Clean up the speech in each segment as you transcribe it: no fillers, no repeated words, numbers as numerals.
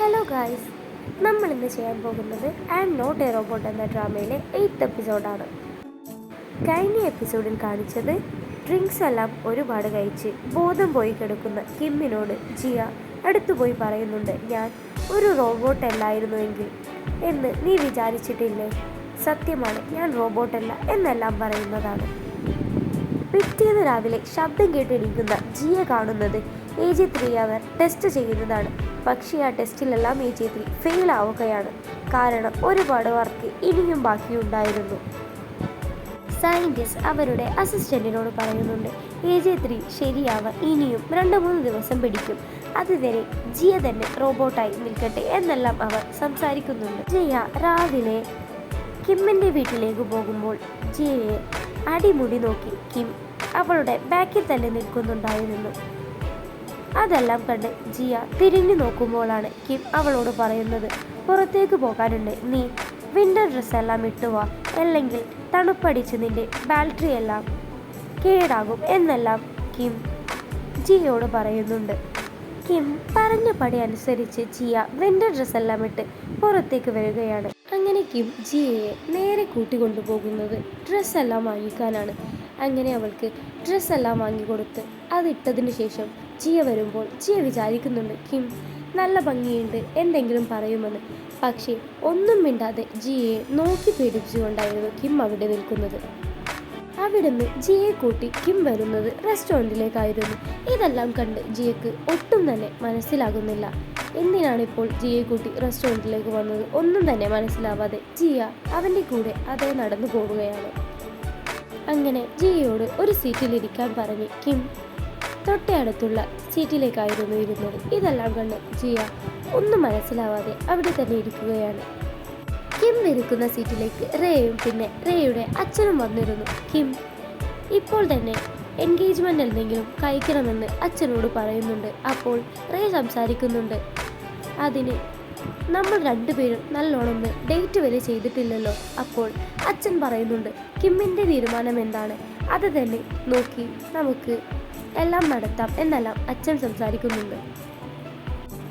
Hello guys, നമ്മൾ ഇന്ന് ചെയ്യാൻ പോകുന്നത് I am not a robot എന്ന ഡ്രാമയിലെ 8th എപ്പിസോഡാണ്. കഴിഞ്ഞ എപ്പിസോഡിൽ കാണിച്ചത് ഡ്രിങ്ക്സ് എല്ലാം ഒരുപാട് കഴിച്ച് ബോധം പോയി കിടക്കുന്ന കിമ്മിനോട് ജിയ അടുത്തുപോയി പറയുന്നുണ്ട്, ഞാൻ ഒരു റോബോട്ട് അല്ലായിരുന്നുവെങ്കിൽ എന്ന് നീ വിചാരിച്ചിട്ടില്ലേ? സത്യമാണ്, ഞാൻ റോബോട്ടല്ല എന്നെല്ലാം പറയുന്നതാണ്. പിറ്റേന്ന് രാവിലെ ശബ്ദം കേട്ടിരിക്കുന്ന ജിയ കാണുന്നത് AJ3 അവർ ടെസ്റ്റ് ചെയ്യുന്നതാണ്. പക്ഷേ ആ ടെസ്റ്റിലെല്ലാം AJ3 ഫെയിൽ ആവുകയാണ്. കാരണം ഒരുപാട് വർക്ക് ഇനിയും ബാക്കിയുണ്ടായിരുന്നു. സയൻറ്റിസ്റ്റ് അവരുടെ അസിസ്റ്റൻറ്റിനോട് പറയുന്നുണ്ട്, AJ3 ശരിയാവാൻ ഇനിയും 2-3 ദിവസം പിടിക്കും. അതുവരെ ജിയ തന്നെ റോബോട്ടായി നിൽക്കട്ടെ എന്നെല്ലാം അവർ സംസാരിക്കുന്നുണ്ട്. ജിയ രാവിലെ കിമ്മിൻ്റെ വീട്ടിലേക്ക് പോകുമ്പോൾ ജിയയെ അടിമുടി നോക്കി കിം അവളുടെ ബാക്കിൽ തന്നെ നിൽക്കുന്നുണ്ടായിരുന്നു. അതെല്ലാം കണ്ട് ജിയ തിരിഞ്ഞു നോക്കുമ്പോഴാണ് കിം അവളോട് പറയുന്നത്, പുറത്തേക്ക് പോകാനുണ്ട്, നീ വിൻ്റർ ഡ്രസ്സെല്ലാം ഇട്ടുവാ, അല്ലെങ്കിൽ തണുപ്പടിച്ച് നിൻ്റെ ബാറ്ററി എല്ലാം കേടാകും എന്നെല്ലാം കിം ജിയയോട് പറയുന്നുണ്ട്. കിം പറഞ്ഞ പടി അനുസരിച്ച് ജിയ വിൻ്റർ ഡ്രസ്സെല്ലാം ഇട്ട് പുറത്തേക്ക് വരികയാണ്. അങ്ങനെ കിം ജിയയെ നേരെ കൂട്ടിക്കൊണ്ടുപോകുന്നത് ഡ്രസ്സെല്ലാം വാങ്ങിക്കാനാണ്. അങ്ങനെ അവൾക്ക് ഡ്രസ്സെല്ലാം വാങ്ങിക്കൊടുത്ത് അതിട്ടതിന് ശേഷം ജിയ വരുമ്പോൾ ജിയ വിചാരിക്കുന്നുണ്ട്, കിം നല്ല ഭംഗിയുണ്ട്, എന്തെങ്കിലും പറയുമെന്ന്. പക്ഷേ ഒന്നും മിണ്ടാതെ ജിയയെ നോക്കി പേടിച്ചുകൊണ്ടായിരുന്നു കിം അവിടെ നിൽക്കുന്നത്. അവിടുന്ന് ജിയയെ കൂട്ടി കിം വരുന്നത് റെസ്റ്റോറൻറ്റിലേക്കായിരുന്നു. ഇതെല്ലാം കണ്ട് ജിയക്ക് ഒട്ടും തന്നെ മനസ്സിലാകുന്നില്ല. എന്തിനാണിപ്പോൾ ജിയയെ കൂട്ടി റെസ്റ്റോറൻറ്റിലേക്ക് വന്നത് ഒന്നും തന്നെ മനസ്സിലാവാതെ ജിയ അവൻ്റെ കൂടെ അതേ നടന്നു പോവുകയാണ്. അങ്ങനെ ജിയയോട് ഒരു സീറ്റിലിരിക്കാൻ പറഞ്ഞ് കിം തൊട്ടടുത്തുള്ള സീറ്റിലേക്കായിരുന്നു ഇരുന്നത്. ഇതെല്ലാം കണ്ട് ജിയ ഒന്നും മനസ്സിലാവാതെ അവിടെ തന്നെ ഇരിക്കുകയാണ്. കിം ഇരിക്കുന്ന സീറ്റിലേക്ക് റേയും പിന്നെ റേയുടെ അച്ഛനും വന്നിരുന്നു. കിം ഇപ്പോൾ തന്നെ എൻഗേജ്മെൻ്റ് എന്തെങ്കിലും കഴിക്കണമെന്ന് അച്ഛനോട് പറയുന്നുണ്ട്. അപ്പോൾ റേ സംസാരിക്കുന്നുണ്ട്, അതിന് നമ്മൾ രണ്ടുപേരും നല്ലോണം ഡേറ്റ് വരെ ചെയ്തിട്ടില്ലല്ലോ. അപ്പോൾ അച്ഛൻ പറയുന്നുണ്ട്, കിമ്മിൻ്റെ തീരുമാനം എന്താണ് അത് തന്നെ നോക്കി നമുക്ക് എല്ലാം നടത്താം എന്നെല്ലാം അച്ഛൻ സംസാരിക്കുന്നുണ്ട്.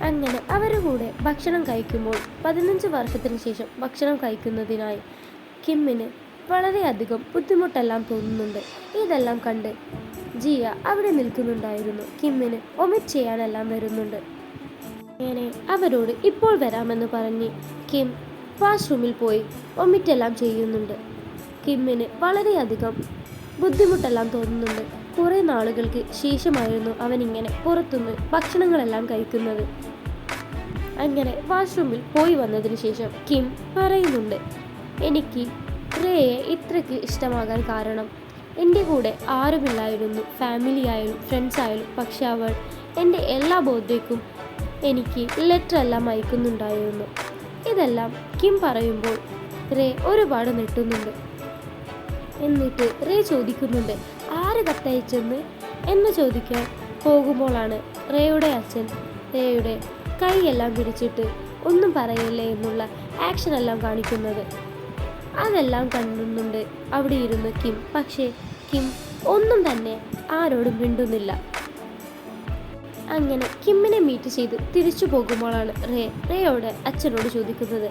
അങ്ങനെ അവരുടെ കൂടെ ഭക്ഷണം കഴിക്കുമ്പോൾ 15 വർഷത്തിന് ശേഷം ഭക്ഷണം കഴിക്കുന്നതിനായി കിമ്മിന് വളരെയധികം ബുദ്ധിമുട്ടെല്ലാം തോന്നുന്നുണ്ട്. ഇതെല്ലാം കണ്ട് ജിയ അവിടെ നിൽക്കുന്നുണ്ടായിരുന്നു. കിമ്മിന് വൊമിറ്റ് ചെയ്യാനെല്ലാം വരുന്നുണ്ട്. അങ്ങനെ അവരോട് ഇപ്പോൾ വരാമെന്ന് പറഞ്ഞ് കിം വാഷ്റൂമിൽ പോയി വൊമിറ്റെല്ലാം ചെയ്യുന്നുണ്ട്. കിമ്മിന് വളരെയധികം ബുദ്ധിമുട്ടെല്ലാം തോന്നുന്നുണ്ട്. കുറേ നാളുകൾക്ക് ശേഷമായിരുന്നു അവനിങ്ങനെ പുറത്തുനിന്ന് ഭക്ഷണങ്ങളെല്ലാം കഴിക്കുന്നത്. അങ്ങനെ വാഷ്റൂമിൽ പോയി വന്നതിന് ശേഷം കിം പറയുന്നുണ്ട്, എനിക്ക് റേയെ ഇത്രയ്ക്ക് ഇഷ്ടമാകാൻ കാരണം എൻ്റെ കൂടെ ആരുമില്ലായിരുന്നു, ഫാമിലി ആയാലും ഫ്രണ്ട്സ് ആയാലും. പക്ഷെ അവൾ എൻ്റെ എല്ലാ ബർത്ത്ഡേക്കും എനിക്ക് ലെറ്റർ എല്ലാം അയക്കുന്നുണ്ടായിരുന്നു. ഇതെല്ലാം കിം പറയുമ്പോൾ റേ ഒരുപാട് നെട്ടുന്നുണ്ട്. എന്നിട്ട് റേ ചോദിക്കുന്നുണ്ട്, ആര് കത്തയച്ചെന്ന് എന്ന് ചോദിക്കാൻ പോകുമ്പോഴാണ് റേയുടെ അച്ഛൻ റേയുടെ കൈയെല്ലാം പിടിച്ചിട്ട് ഒന്നും പറയല്ലേ എന്നുള്ള ആക്ഷൻ എല്ലാം കാണിക്കുന്നത്. അതെല്ലാം കണ്ടുന്നുണ്ട് അവിടെ ഇരുന്ന് കിം. പക്ഷേ കിം ഒന്നും തന്നെ ആരോടും മിണ്ടുന്നില്ല. അങ്ങനെ കിമ്മിനെ മീറ്റ് ചെയ്ത് തിരിച്ചു പോകുമ്പോഴാണ് റേയോടെ അച്ഛനോട് ചോദിക്കുന്നത്,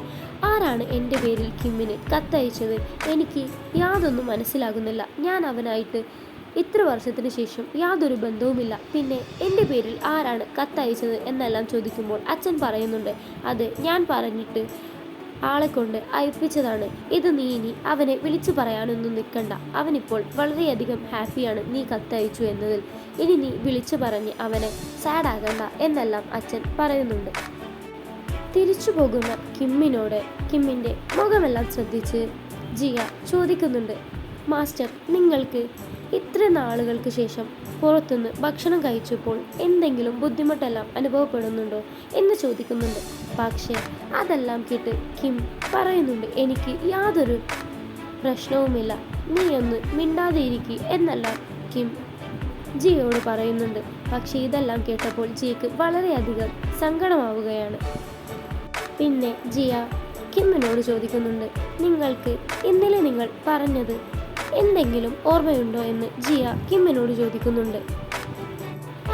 ആരാണ് എൻ്റെ പേരിൽ കിമ്മിന് കത്തയച്ചത്? എനിക്ക് യാതൊന്നും മനസ്സിലാകുന്നില്ല. ഞാൻ അവനായിട്ട് ഇത്ര വർഷത്തിന് ശേഷം യാതൊരു ബന്ധവുമില്ല. പിന്നെ എൻ്റെ പേരിൽ ആരാണ് കത്തയച്ചത് എന്നെല്ലാം ചോദിക്കുമ്പോൾ അച്ഛൻ പറയുന്നുണ്ട്, അത് ഞാൻ പറഞ്ഞിട്ട് ആളെ കൊണ്ട് അയപ്പിച്ചതാണ്. ഇത് നീ ഇനി അവനെ വിളിച്ചു പറയാനൊന്നും നിൽക്കണ്ട. അവനിപ്പോൾ വളരെയധികം ഹാപ്പിയാണ് നീ കത്തയച്ചു എന്നതിൽ. ഇനി നീ വിളിച്ചു പറഞ്ഞ് അവനെ സാഡാകണ്ട എന്നെല്ലാം അച്ഛൻ പറയുന്നുണ്ട്. തിരിച്ചു പോകുന്ന കിമ്മിനോട് കിമ്മിൻ്റെ മുഖമെല്ലാം ശ്രദ്ധിച്ച് ജിയ ചോദിക്കുന്നുണ്ട്, മാസ്റ്റർ, നിങ്ങൾക്ക് ഇത്ര നാളുകൾക്ക് ശേഷം പുറത്തുനിന്ന് ഭക്ഷണം കഴിച്ചപ്പോൾ എന്തെങ്കിലും ബുദ്ധിമുട്ടെല്ലാം അനുഭവപ്പെടുന്നുണ്ടോ എന്ന് ചോദിക്കുന്നുണ്ട്. പക്ഷേ അതെല്ലാം കേട്ട് കിം പറയുന്നുണ്ട്, എനിക്ക് യാതൊരു പ്രശ്നവുമില്ല, നീ ഒന്ന് മിണ്ടാതെ ഇരിക്കുക എന്നെല്ലാം കിം ജിയോട് പറയുന്നുണ്ട്. പക്ഷേ ഇതെല്ലാം കേട്ടപ്പോൾ ജിയക്ക് വളരെയധികം സങ്കടമാവുകയാണ്. പിന്നെ ജിയ കിമ്മിനോട് ചോദിക്കുന്നുണ്ട്, നിങ്ങൾക്ക് ഇന്നലെ നിങ്ങൾ പറഞ്ഞത് എന്തെങ്കിലും ഓർമ്മയുണ്ടോ എന്ന് ജിയ കിമ്മിനോട് ചോദിക്കുന്നുണ്ട്.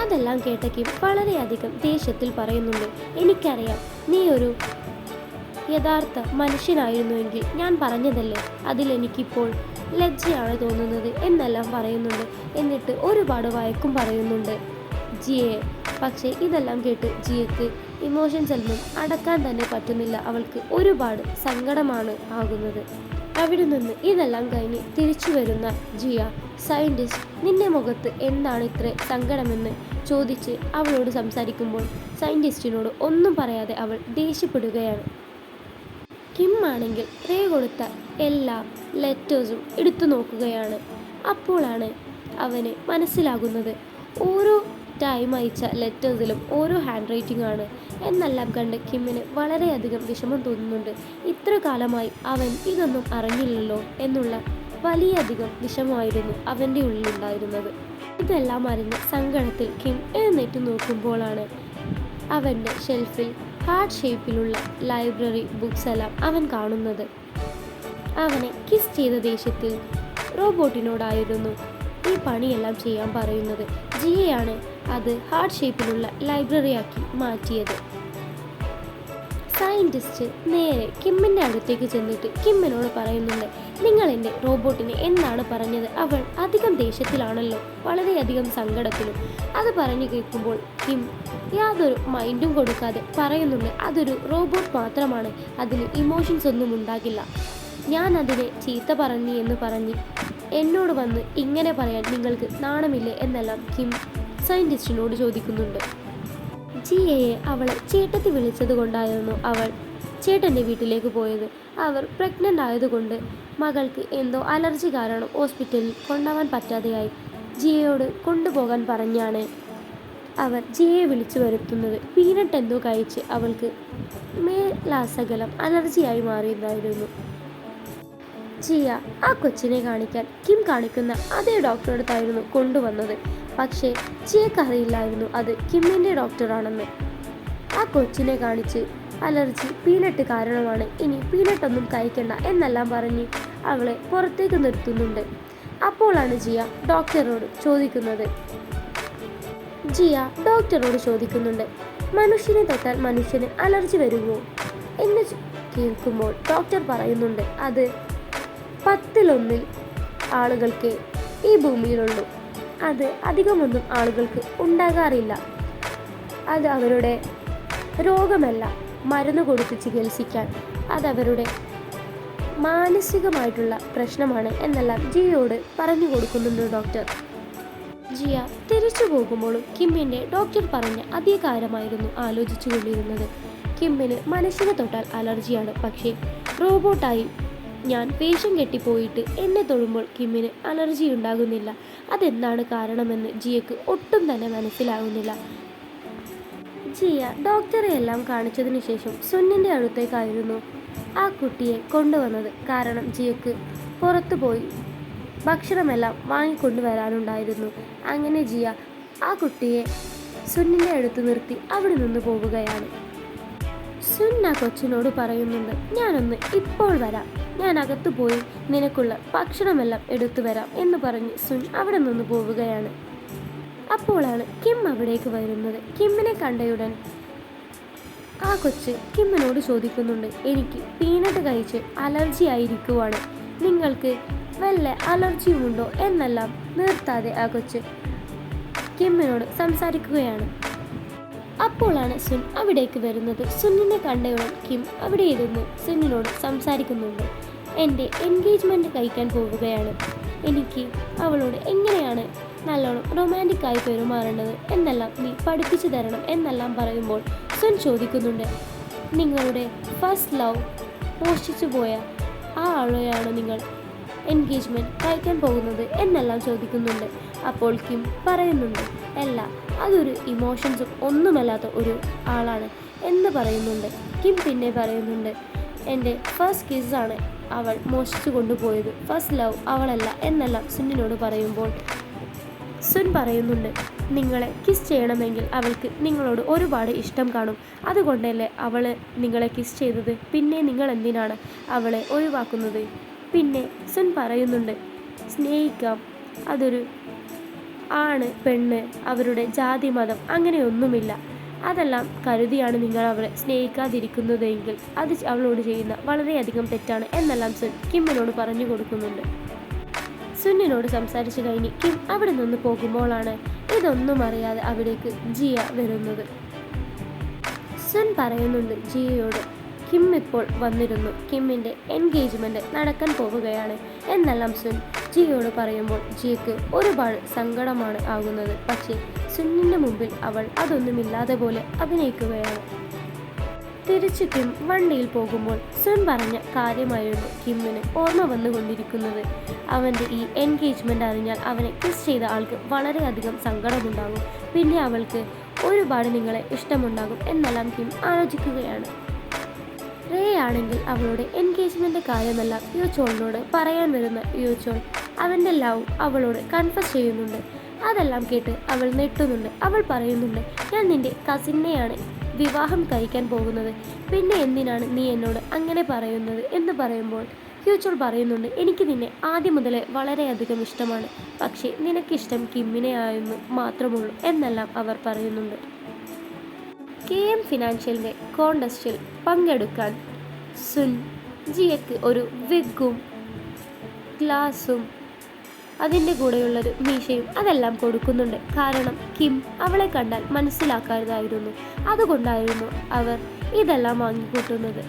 അതെല്ലാം കേട്ട കിം വളരെയധികം ദേഷ്യത്തിൽ പറയുന്നുണ്ട്, എനിക്കറിയാം നീ ഒരു യഥാർത്ഥ മനുഷ്യനായിരുന്നുവെങ്കിൽ ഞാൻ പറഞ്ഞതല്ലേ, അതിലെനിക്കിപ്പോൾ ലജ്ജയാണ് തോന്നുന്നത് എന്നെല്ലാം പറയുന്നുണ്ട്. എന്നിട്ട് ഒരുപാട് വഴക്കും പറയുന്നുണ്ട് ജിയയെ. പക്ഷേ ഇതെല്ലാം കേട്ട് ജിയക്ക് ഇമോഷൻസ് ഒന്നും അടക്കാൻ തന്നെ പറ്റുന്നില്ല. അവൾക്ക് ഒരുപാട് സങ്കടമാണ് ആകുന്നത്. അവിടെ നിന്ന് ഇതെല്ലാം കഴിഞ്ഞ് തിരിച്ചു വരുന്ന ജിയ സയൻറ്റിസ്റ്റ് നിന്റെ മുഖത്ത് എന്താണ് ഇത്ര സങ്കടമെന്ന് ചോദിച്ച് അവളോട് സംസാരിക്കുമ്പോൾ സയൻറ്റിസ്റ്റിനോട് ഒന്നും പറയാതെ അവൾ ദേഷ്യപ്പെടുകയാണ്. കിം ആണെങ്കിൽ റേ കൊടുത്ത എല്ലാ ലെറ്റേഴ്സും എടുത്തു നോക്കുകയാണ്. അപ്പോഴാണ് അവന് മനസ്സിലാകുന്നത് ഓരോ ടൈം അയച്ച ലെറ്റേഴ്സിലും ഓരോ ഹാൻഡ് റൈറ്റിംഗ് ആണ് എന്നെല്ലാം കണ്ട് കിമ്മിന് വളരെയധികം വിഷമം തോന്നുന്നുണ്ട്. ഇത്ര കാലമായി അവൻ ഇതൊന്നും അറിഞ്ഞില്ലല്ലോ എന്നുള്ള വലിയധികം വിഷമമായിരുന്നു അവൻ്റെ ഉള്ളിലുണ്ടായിരുന്നത്. ഇതെല്ലാം അറിഞ്ഞ് സങ്കടത്തിൽ കിം എഴുന്നേറ്റ് നോക്കുമ്പോഴാണ് അവൻ്റെ ഷെൽഫിൽ ഹാർട്ട് ഷേപ്പിലുള്ള ലൈബ്രറി ബുക്സ് എല്ലാം അവൻ കാണുന്നത്. അവനെ കിസ് ചെയ്ത ദേഷ്യത്തിൽ റോബോട്ടിനോടായിരുന്നു ഈ പണിയെല്ലാം ചെയ്യാൻ പറയുന്നത്. ജിയയാണ് അത് ഹാർട്ട് ഷേപ്പിലുള്ള ലൈബ്രറിയാക്കി മാറ്റിയത്. സയൻറ്റിസ്റ്റ് നേരെ കിമ്മിൻ്റെ അടുത്തേക്ക് ചെന്നിട്ട് കിമ്മിനോട് പറയുന്നുണ്ട്, നിങ്ങൾ എൻ്റെ റോബോട്ടിനെ എന്താണ് പറഞ്ഞത്? അവൾ അധികം ദേഷ്യത്തിലാണല്ലോ, വളരെയധികം സങ്കടത്തിലും. അത് പറഞ്ഞു കേൾക്കുമ്പോൾ കിം യാതൊരു മൈൻഡും കൊടുക്കാതെ പറയുന്നുണ്ട്, അതൊരു റോബോട്ട് മാത്രമാണ്, അതിന് ഇമോഷൻസ് ഒന്നും ഉണ്ടാകില്ല. ഞാൻ അതിനെ ചീത്ത പറഞ്ഞു എന്ന് പറഞ്ഞ് എന്നോട് വന്ന് ഇങ്ങനെ പറയാൻ നിങ്ങൾക്ക് നാണമില്ലേ എന്നെല്ലാം കിം സയൻറ്റിസ്റ്റിനോട് ചോദിക്കുന്നുണ്ട്. ജിയയെ അവളെ ചേട്ടത്തി വിളിച്ചത് കൊണ്ടായിരുന്നു അവൾ ചേട്ടൻ്റെ വീട്ടിലേക്ക് പോയത്. അവർ പ്രഗ്നൻ്റ് ആയതുകൊണ്ട് മകൾക്ക് എന്തോ അലർജി കാരണം ഹോസ്പിറ്റലിൽ കൊണ്ടുപോകാൻ പറ്റാതെയായി. ജിയയോട് കൊണ്ടുപോകാൻ പറഞ്ഞാണ് അവർ ജിയയെ വിളിച്ചു വരുത്തുന്നത്. പീനട്ട് എന്തോ കഴിച്ച് അവൾക്ക് മേലാസകലം അലർജിയായി മാറിയതായിരുന്നു. ജിയ ആ കൊച്ചിനെ കാണിക്കാൻ കിം കാണിക്കുന്ന അതേ ഡോക്ടറുടെ അടുത്തായിരുന്നു കൊണ്ടുവന്നത്. പക്ഷേ ജിയക്കറിയില്ലായിരുന്നു അത് കിമ്മിൻ്റെ ഡോക്ടറാണെന്ന്. ആ കൊച്ചിനെ കാണിച്ച് അലർജി പീനട്ട് കാരണമാണ്, ഇനി പീനട്ടൊന്നും കഴിക്കണ്ട എന്നെല്ലാം പറഞ്ഞ് അവളെ പുറത്തേക്ക് നിർത്തുന്നുണ്ട്. അപ്പോഴാണ് ജിയ ഡോക്ടറോട് ചോദിക്കുന്നുണ്ട്, മനുഷ്യനെ തൊട്ടാൽ മനുഷ്യന് അലർജി വരുമോ എന്ന് കേൾക്കുമ്പോൾ ഡോക്ടർ പറയുന്നുണ്ട്, അത് 10-1 ആളുകൾക്ക് ഈ ഭൂമിയിലുള്ളൂ. അത് അധികമൊന്നും ആളുകൾക്ക് ഉണ്ടാകാറില്ല. അത് അവരുടെ രോഗമല്ല, മരുന്ന് കൊടുത്ത് ചികിത്സിക്കാൻ അതവരുടെ മാനസികമായിട്ടുള്ള പ്രശ്നമാണ് എന്നെല്ലാം ജിയയോട് പറഞ്ഞു കൊടുക്കുന്നുണ്ട് ഡോക്ടർ. ജിയ തിരിച്ചു പോകുമ്പോഴും കിമ്മിൻ്റെ ഡോക്ടർ പറഞ്ഞ അതേ കാര്യമായിരുന്നു ആലോചിച്ചു കൊണ്ടിരുന്നത്. കിമ്മിന് മനുഷ്യനെ തൊട്ടാൽ അലർജിയാണ്, പക്ഷേ റോബോട്ടായി ഞാൻ വേഷം കെട്ടിപ്പോയിട്ട് എന്നെ തൊടുമ്പോൾ കിമ്മിന് അലർജി ഉണ്ടാകുന്നില്ല. അതെന്താണ് കാരണമെന്ന് ജിയക്ക് ഒട്ടും തന്നെ മനസ്സിലാകുന്നില്ല. ജിയ ഡോക്ടറെ എല്ലാം കാണിച്ചതിന് ശേഷം സുന്നിൻ്റെ അടുത്തേക്കായിരുന്നു ആ കുട്ടിയെ കൊണ്ടുവന്നത്. കാരണം ജിയക്ക് പുറത്തു പോയി ഭക്ഷണമെല്ലാം വാങ്ങിക്കൊണ്ടുവരാനുണ്ടായിരുന്നു. അങ്ങനെ ജിയ ആ കുട്ടിയെ സുന്നിൻ്റെ അടുത്ത് നിർത്തി അവിടെ നിന്ന് പോവുകയാണ്. സുൻ ആ കൊച്ചിനോട് പറയുന്നുണ്ട്, ഞാനൊന്ന് ഇപ്പോൾ വരാം, ഞാൻ അകത്തു പോയി നിനക്കുള്ള ഭക്ഷണമെല്ലാം എടുത്തു വരാം എന്ന് പറഞ്ഞ് സുൻ അവിടെ നിന്ന് പോവുകയാണ്. അപ്പോഴാണ് കിം അവിടേക്ക് വരുന്നത്. കിമ്മിനെ കണ്ടയുടൻ ആ കൊച്ച് കിമ്മിനോട് ചോദിക്കുന്നുണ്ട്, എനിക്ക് പീനട്ട് കഴിച്ച് അലർജി ആയിരിക്കുവാണ്, നിങ്ങൾക്ക് വല്ല അലർജിയുമുണ്ടോ എന്നെല്ലാം നിർത്താതെ ആ കൊച്ച് കിമ്മിനോട് സംസാരിക്കുകയാണ്. അപ്പോഴാണ് സുൻ അവിടേക്ക് വരുന്നത്. സുന്നിനെ കണ്ടയുടൻ കിം അവിടെ ഇരുന്ന് സുന്നിനോട് സംസാരിക്കുന്നുണ്ട്. എൻ്റെ എൻഗേജ്മെൻറ്റ് കഴിക്കാൻ പോവുകയാണ്, എനിക്ക് അവളോട് എങ്ങനെയാണ് നല്ലോണം റൊമാൻറ്റിക്കായി പെരുമാറേണ്ടത് എന്നെല്ലാം നീ പഠിപ്പിച്ചു തരണം എന്നെല്ലാം പറയുമ്പോൾ സുൻ ചോദിക്കുന്നുണ്ട്, നിങ്ങളുടെ ഫസ്റ്റ് ലവ് മോഷ്ടിച്ചു പോയ ആ ആളെയാണ് നിങ്ങൾ എൻഗേജ്മെൻറ്റ് കഴിക്കാൻ പോകുന്നത് എന്നെല്ലാം ചോദിക്കുന്നുണ്ട്. അപ്പോൾ കിം പറയുന്നുണ്ട്, അല്ല, അതൊരു ഇമോഷൻസും ഒന്നുമല്ലാത്ത ഒരു ആളാണ് എന്ന് പറയുന്നുണ്ട്. കിം പിന്നെ പറയുന്നുണ്ട്, എൻ്റെ ഫസ്റ്റ് കിസ്സാണ് അവൾ മോഷ്ടിച്ചു കൊണ്ടുപോയത്, ഫസ്റ്റ് ലവ് അവളല്ല എന്നെല്ലാം സുന്നിനോട് പറയുമ്പോൾ സുൻ പറയുന്നുണ്ട്, നിങ്ങളെ കിസ് ചെയ്യണമെങ്കിൽ അവൾക്ക് നിങ്ങളോട് ഒരുപാട് ഇഷ്ടം കാണും, അതുകൊണ്ടല്ലേ അവൾ നിങ്ങളെ കിസ് ചെയ്തത്, പിന്നെ നിങ്ങൾ എന്തിനാണ് അവളെ ഒഴിവാക്കുന്നത്? പിന്നെ സുൻ പറയുന്നുണ്ട്, സ്നേഹിക്കാം, അതൊരു ആണ് പെണ്ണ്, അവരുടെ ജാതി മതം അങ്ങനെയൊന്നുമില്ല. അതെല്ലാം കരുതിയാണ് നിങ്ങൾ അവളെ സ്നേഹിക്കാതിരിക്കുന്നതെങ്കിൽ അത് അവളോട് ചെയ്യുന്ന വളരെയധികം തെറ്റാണ് എന്നെല്ലാം സുൻ കിമ്മിനോട് പറഞ്ഞു കൊടുക്കുന്നുണ്ട്. സുന്നിനോട് സംസാരിച്ചു കഴിഞ്ഞ് കിം അവിടെ നിന്ന് പോകുമ്പോഴാണ് ഇതൊന്നും അറിയാതെ അവിടേക്ക് ജിയ വരുന്നത്. സുൻ പറയുന്നുണ്ട് ജിയയോട്, കിം ഇപ്പോൾ വന്നിരുന്നു, കിമ്മിൻ്റെ എൻഗേജ്മെൻറ്റ് നടക്കാൻ പോവുകയാണ് എന്നെല്ലാം സുൻ ജിയയോട് പറയുമ്പോൾ ജിയക്ക് ഒരുപാട് സങ്കടമാണ് ആകുന്നത്. പക്ഷേ സുന്നിൻ്റെ മുമ്പിൽ അവൾ അതൊന്നുമില്ലാതെ പോലെ അഭിനയിക്കുകയാണ്. തിരിച്ചു കിം വണ്ടിയിൽ പോകുമ്പോൾ സുൻ പറഞ്ഞ കാര്യമായിരുന്നു കിമ്മിന് ഓർമ്മ വന്നുകൊണ്ടിരിക്കുന്നത്. അവൻ്റെ ഈ എൻഗേജ്മെൻ്റ് അറിഞ്ഞാൽ അവനെ കിസ് ചെയ്ത ആൾക്ക് വളരെയധികം സങ്കടമുണ്ടാകും, പിന്നെ അവൾക്ക് ഒരുപാട് നിങ്ങളെ ഇഷ്ടമുണ്ടാകും എന്നെല്ലാം കിം ആലോചിക്കുകയാണ്. റേ ആണെങ്കിൽ അവളുടെ എൻഗേജ്മെൻ്റ് കാര്യമെല്ലാം യുചോളിനോട് പറയാൻ വരുന്ന യുചോൾ അവൻ്റെ ലവ് അവളോട് കൺഫസ് ചെയ്യുന്നുണ്ട്. അതെല്ലാം കേട്ട് അവൾ നെട്ടുന്നുണ്ട്. അവൾ പറയുന്നുണ്ട്, ഞാൻ നിൻ്റെ കസിനെയാണ് വിവാഹം കഴിക്കാൻ പോകുന്നത്, പിന്നെ എന്തിനാണ് നീ എന്നോട് അങ്ങനെ പറയുന്നത് എന്ന് പറയുമ്പോൾ യുചോൾ പറയുന്നുണ്ട്, എനിക്ക് നിന്നെ ആദ്യം മുതലേ വളരെയധികം ഇഷ്ടമാണ്, പക്ഷേ നിനക്കിഷ്ടം കിമ്മിനെ ആയെന്ന് മാത്രമുള്ളൂ എന്നെല്ലാം അവർ പറയുന്നുണ്ട്. KM ഫിനാൻഷ്യലിൻ്റെ കോൺടെസ്റ്റിൽ പങ്കെടുക്കാൻ സുൻ ജിയക്ക് ഒരു വിഗും ഗ്ലാസും അതിൻ്റെ കൂടെയുള്ളൊരു മീശയും അതെല്ലാം കൊടുക്കുന്നുണ്ട്. കാരണം കിം അവളെ കണ്ടാൽ മനസ്സിലാക്കാതായിരുന്നു, അതുകൊണ്ടായിരുന്നു അവർ ഇതെല്ലാം വാങ്ങിക്കൂട്ടുന്നത്.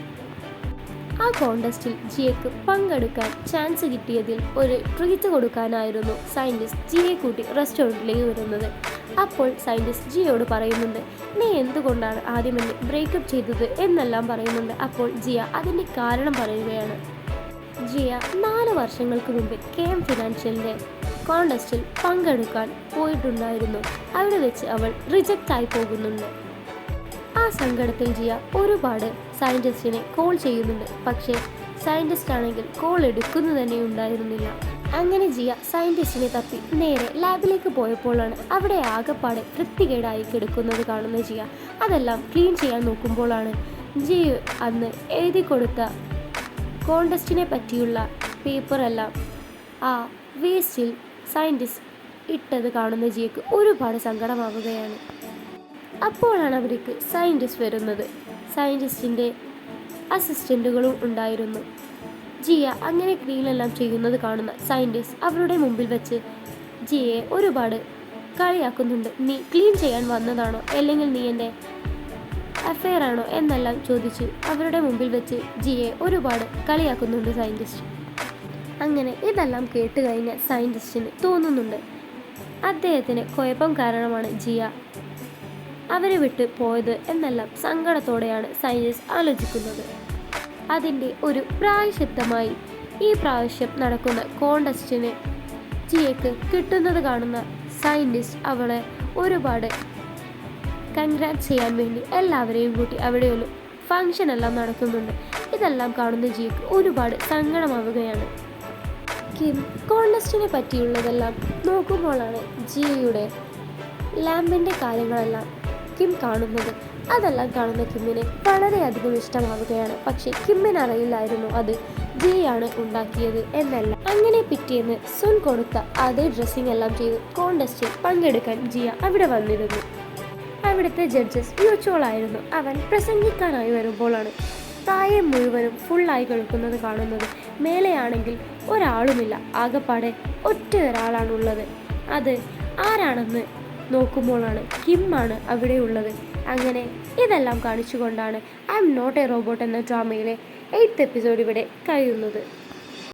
ആ കോൺടെസ്റ്റിൽ ജിയക്ക് പങ്കെടുക്കാൻ ചാൻസ് കിട്ടിയതിൽ ഒരു ട്രീറ്റ് കൊടുക്കാനായിരുന്നു സയൻറ്റിസ്റ്റ് ജിയെ കൂട്ടി റെസ്റ്റോറൻറ്റിലേക്ക് വരുന്നത്. അപ്പോൾ സയൻറ്റിസ്റ്റ് ജിയോട് പറയുന്നുണ്ട്, നീ എന്തുകൊണ്ടാണ് ആദ്യം എന്നെ ബ്രേക്കപ്പ് ചെയ്തത് എന്നെല്ലാം പറയുന്നുണ്ട്. അപ്പോൾ ജിയ അതിൻ്റെ കാരണം പറയുകയാണ്. ജിയ 4 വർഷങ്ങൾക്ക് മുമ്പ് KM ഫിനാൻഷ്യലിൻ്റെ കോൺടെസ്റ്റിൽ പങ്കെടുക്കാൻ പോയിട്ടുണ്ടായിരുന്നു. അവിടെ വെച്ച് അവൾ റിജക്റ്റായി പോകുന്നുണ്ട്. ആ സങ്കടത്തിൽ ജിയ ഒരുപാട് സയൻറ്റിസ്റ്റിനെ കോൾ ചെയ്യുന്നുണ്ട്. പക്ഷേ സയൻറ്റിസ്റ്റ് ആണെങ്കിൽ കോൾ എടുക്കുന്നു തന്നെ ഉണ്ടായിരുന്നില്ല. അങ്ങനെ ജിയ സയൻറ്റിസ്റ്റിനെ തപ്പി നേരെ ലാബിലേക്ക് പോയപ്പോഴാണ് അവിടെ ആകെപ്പാടെ വൃത്തികേടായി കിടക്കുന്നത് കാണുന്ന ജിയ. അതെല്ലാം ക്ലീൻ ചെയ്യാൻ നോക്കുമ്പോഴാണ് ജിയ അന്ന് എഴുതി കൊടുത്ത കോൺടെസ്റ്റിനെ പറ്റിയുള്ള പേപ്പറെല്ലാം ആ വേസ്റ്റിൽ സയൻറ്റിസ്റ്റ് ഇട്ടത് കാണുന്ന ജിയക്ക് ഒരുപാട് സങ്കടമാവുകയാണ്. അപ്പോഴാണ് അവർക്ക് സയൻറ്റിസ്റ്റ് വരുന്നത്. സയൻറ്റിസ്റ്റിൻ്റെ അസിസ്റ്റൻറ്റുകളും ഉണ്ടായിരുന്നു. ജിയ അങ്ങനെ ക്ലീനെല്ലാം ചെയ്യുന്നത് കാണുന്ന സയൻറ്റിസ്റ്റ് അവരുടെ മുമ്പിൽ വെച്ച് ജിയയെ ഒരുപാട് കളിയാക്കുന്നുണ്ട്. നീ ക്ലീൻ ചെയ്യാൻ വന്നതാണോ, അല്ലെങ്കിൽ നീ എൻ്റെ അഫെയർ ആണോ എന്നെല്ലാം ചോദിച്ച് അവരുടെ മുമ്പിൽ വെച്ച് ജിയയെ ഒരുപാട് കളിയാക്കുന്നുണ്ട് സയൻറ്റിസ്റ്റ്. അങ്ങനെ ഇതെല്ലാം കേട്ട് കഴിഞ്ഞ സയൻറ്റിസ്റ്റിന് തോന്നുന്നുണ്ട് അദ്ദേഹത്തിന് കുഴപ്പം കാരണമാണ് ജിയ അവരെ വിട്ട് പോയത് എന്നെല്ലാം സങ്കടത്തോടെയാണ് സയൻറ്റിസ്റ്റ് ആലോചിക്കുന്നത്. അതിൻ്റെ ഒരു പ്രായശ്ചിത്തമായി ഈ പ്രാവശ്യം നടക്കുന്ന കോൺടെസ്റ്റിന് ജിയക്ക് കിട്ടുന്നത് കാണുന്ന സയൻറ്റിസ്റ്റ് അവളെ ഒരുപാട് കൺഗ്രാറ്റ് ചെയ്യാൻ വേണ്ടി എല്ലാവരെയും കൂട്ടി അവിടെ ഒരു ഫങ്ഷൻ എല്ലാം നടക്കുന്നുണ്ട്. ഇതെല്ലാം കാണുന്ന ജിയക്ക് ഒരുപാട് സങ്കടമാവുകയാണ്. കിം കോൺടെസ്റ്റിനെ പറ്റിയുള്ളതെല്ലാം നോക്കുമ്പോഴാണ് ജിയയുടെ ലാമ്പിൻ്റെ കാര്യങ്ങളെല്ലാം കിം കാണുന്നത്. അതെല്ലാം കാണുന്ന കിമ്മിന് വളരെയധികം ഇഷ്ടമാവുകയാണ്. പക്ഷേ കിമ്മിന് അറിയില്ലായിരുന്നു അത് ജിയാണ് ഉണ്ടാക്കിയത് എന്നല്ല. അങ്ങനെ പിറ്റേന്ന് സുൻ കൊടുത്ത അതേ ഡ്രസ്സിംഗ് എല്ലാം ചെയ്ത് കോൺടെസ്റ്റിൽ പങ്കെടുക്കാൻ ജിയ അവിടെ വന്നിരുന്നു. അവിടുത്തെ ജഡ്ജസ് യുചോളായിരുന്നു. അവൻ പ്രസംഗിക്കാനായി വരുമ്പോഴാണ് പ്രായം മുഴുവനും ഫുള്ളായി കേൾക്കുന്നത് കാണുന്നത്. മേലെയാണെങ്കിൽ ഒരാളുമില്ല, ആകെപ്പാടെ ഒറ്റ ഒരാളാണുള്ളത്. അത് ആരാണെന്ന് നോക്കുമ്പോഴാണ് കിമ്മാണ് അവിടെയുള്ളത്. അങ്ങനെ ഇതെല്ലാം കാണിച്ചുകൊണ്ടാണ് I am not a robot എന്ന ഡ്രാമയിലെ 8th എപ്പിസോഡ് ഇവിടെ കഴിയുന്നത്.